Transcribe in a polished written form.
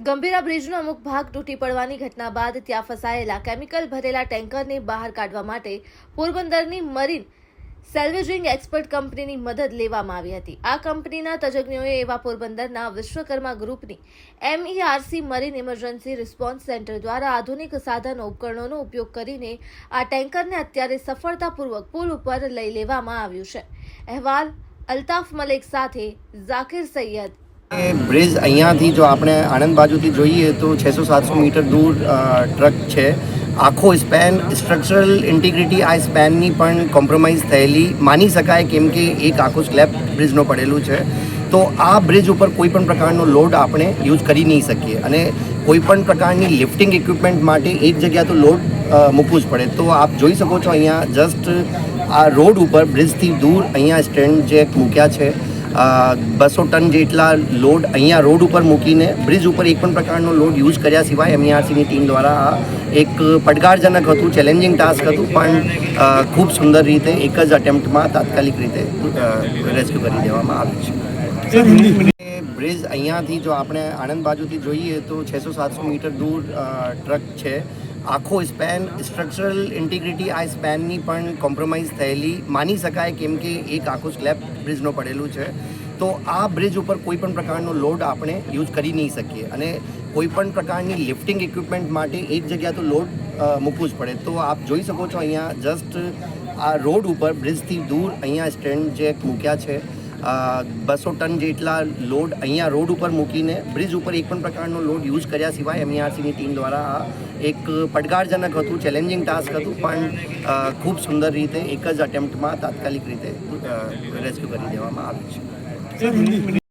ગંભીરા બ્રિજનો અમુક ભાગ તૂટી પડવાની ઘટના બાદ ત્યાં ફસાયેલા કેમિકલ ભરેલા ટેન્કરને બહાર કાઢવા માટે પોરબંદરની મરીન સેલ્વેજિંગ એક્સપર્ટ કંપનીની મદદ લેવામાં આવી હતી। આ કંપનીના તજજ્ઞોએ એવા પોરબંદરના વિશ્વકર્મા ગ્રુપની MERC marine emergency response centre દ્વારા આધુનિક સાધનો ઉપકરણોનો ઉપયોગ કરીને આ ટેન્કરને અત્યારે સફળતાપૂર્વક પુલ ઉપર લઈ લેવામાં આવ્યું છે। અહેવાલ અલ્તાફ મલેક સાથે ઝાકિર સૈયદ। બ્રિજ અહીંયાથી જો આપણે આણંદ બાજુથી જોઈએ તો 600-700 મીટર દૂર ટ્રક છે। આખો સ્પેન સ્ટ્રક્ચરલ ઇન્ટિગ્રિટી આ સ્પેનની પણ કોમ્પ્રોમાઇઝ થયેલી માની શકાય, કેમ કે એક આખો સ્લેબ બ્રિજનો પડેલું છે। તો આ બ્રિજ ઉપર કોઈ પણ પ્રકારનો લોડ આપણે યુઝ કરી નહીં શકીએ અને કોઈ પણ પ્રકારની લિફ્ટિંગ ઇક્વિપમેન્ટ માટે એક જગ્યા તો લોડ મૂકવું જ પડે। તો આપ જોઈ શકો છો અહીંયા જસ્ટ આ રોડ ઉપર બ્રિજથી દૂર અહીંયા સ્ટેન્ડ જે મૂક્યા છે। 200 ટન જેટલા લોડ અહીંયા રોડ ઉપર મૂકીને બ્રિજ ઉપર એક પણ પ્રકારનો લોડ યુઝ કર્યા સિવાય MERCની ટીમ દ્વારા આ એક પડકારજનક હતું, ચેલેન્જિંગ ટાસ્ક હતું, પણ ખૂબ સુંદર રીતે એક જ અટેમ્પ્ટમાં તાત્કાલિક રીતે રેસ્ક્યુ કરી દેવામાં આવ્યું છે। બ્રિજ અહીંયાથી જો આપણે આણંદ બાજુથી જોઈએ તો 600-700 મીટર દૂર ટ્રક છે। આખો સ્પેન સ્ટ્રક્ચરલ ઇન્ટિગ્રિટી આ સ્પેનની પણ કોમ્પ્રોમાઇઝ થયેલી માની શકાય, કેમ કે એક આખો સ્લેબ બ્રિજનો પડેલું છે। તો આ બ્રિજ ઉપર કોઈ પણ પ્રકારનો લોડ આપણે યુઝ કરી નહીં શકીએ અને કોઈ પણ પ્રકારની લિફ્ટિંગ ઇક્વિપમેન્ટ માટે એક જગ્યા તો લોડ મૂકવું જ પડે। તો આપ જોઈ શકો છો અહીંયા જસ્ટ આ રોડ ઉપર બ્રિજથી દૂર અહીંયા સ્ટેન્ડ જે મૂક્યા છે। 200 ટન જેટલા લોડ અહીંયા રોડ ઉપર મૂકીને બ્રિજ ઉપર એક પણ પ્રકારનો લોડ યુઝ કર્યા સિવાય MERCની ટીમ દ્વારા આ એક પડકારજનક હતું, ચેલેન્જિંગ ટાસ્ક હતું, પણ ખૂબ સુંદર રીતે એક જ અટેમ્પ્ટમાં તાત્કાલિક રીતે રેસ્ક્યુ કરી દેવામાં આવ્યું છે।